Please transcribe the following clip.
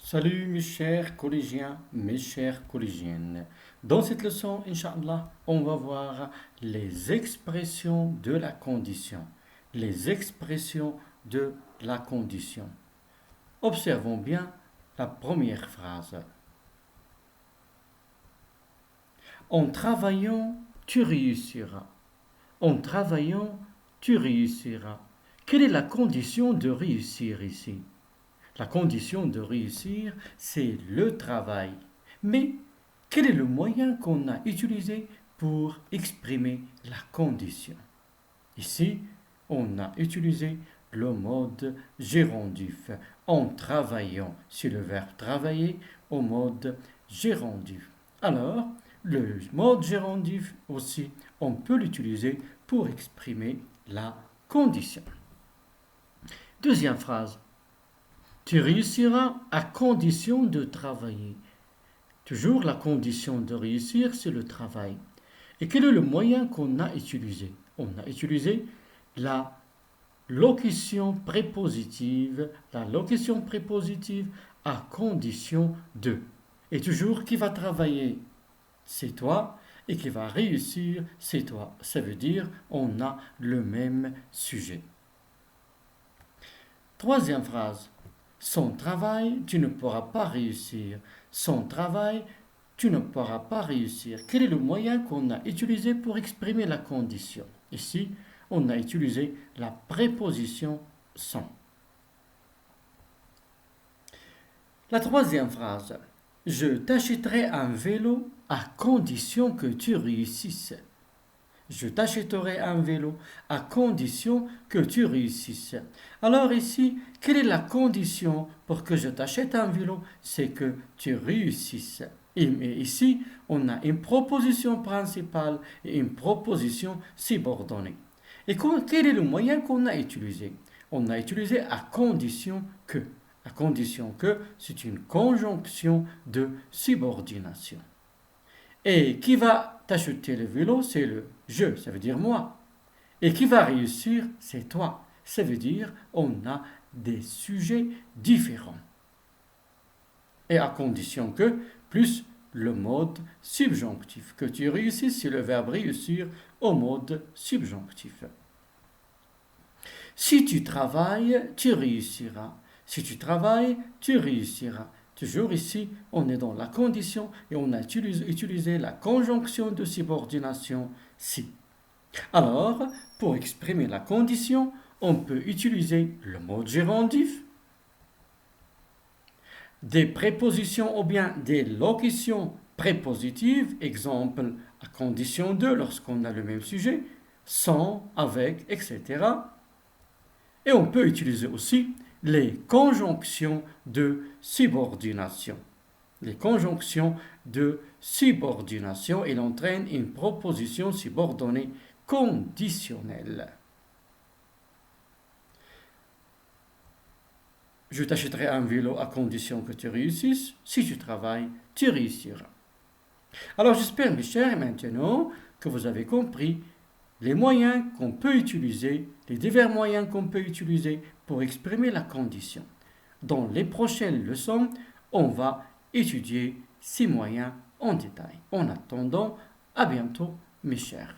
Salut mes chers collégiens, mes chères collégiennes. Dans cette leçon, Inch'Allah, on va voir les expressions de la condition. Les expressions de la condition. Observons bien la première phrase. En travaillant, tu réussiras. En travaillant, tu réussiras. Quelle est la condition de réussir ici? La condition de réussir, c'est le travail. Mais quel est le moyen qu'on a utilisé pour exprimer la condition? Ici, on a utilisé le mode gérondif en travaillant. C'est le verbe travailler au mode gérondif. Alors, le mode gérondif aussi, on peut l'utiliser pour exprimer la condition. Deuxième phrase. Tu réussiras à condition de travailler. Toujours la condition de réussir, c'est le travail. Et quel est le moyen qu'on a utilisé? On a utilisé la locution prépositive, à condition de. Et toujours qui va travailler, c'est toi, et qui va réussir, c'est toi. Ça veut dire on a le même sujet. Troisième phrase. Sans travail, tu ne pourras pas réussir. Sans travail, tu ne pourras pas réussir. Quel est le moyen qu'on a utilisé pour exprimer la condition? Ici, on a utilisé la préposition sans. La troisième phrase. Je t'achèterai un vélo à condition que tu réussisses. Je t'achèterai un vélo à condition que tu réussisses. Alors ici, quelle est la condition pour que je t'achète un vélo? C'est que tu réussisses. Et ici, on a une proposition principale et une proposition subordonnée. Et quel est le moyen qu'on a utilisé? On a utilisé à condition que. À condition que, c'est une conjonction de subordination. Et qui va t'acheter le vélo? C'est le je, ça veut dire moi. Et qui va réussir? C'est toi. Ça veut dire on a des sujets différents. Et à condition que, plus le mode subjonctif. Que tu réussisses, c'est le verbe réussir au mode subjonctif. Si tu travailles, tu réussiras. Si tu travailles, tu réussiras. Toujours ici, on est dans la condition et on a utilisé la conjonction de subordination si. Alors, pour exprimer la condition, on peut utiliser le mode gérondif, des prépositions ou bien des locutions prépositives, exemple à condition de lorsqu'on a le même sujet, sans, avec, etc. Et on peut utiliser aussi les conjonctions de subordination. Les conjonctions de subordination, elles entraînent une proposition subordonnée conditionnelle. Je t'achèterai un vélo à condition que tu réussisses. Si tu travailles, tu réussiras. Alors j'espère, mes chers, maintenant que vous avez compris les moyens qu'on peut utiliser, les divers moyens qu'on peut utiliser pour exprimer la condition. Dans les prochaines leçons, on va étudier ces moyens en détail. En attendant, à bientôt, mes chers.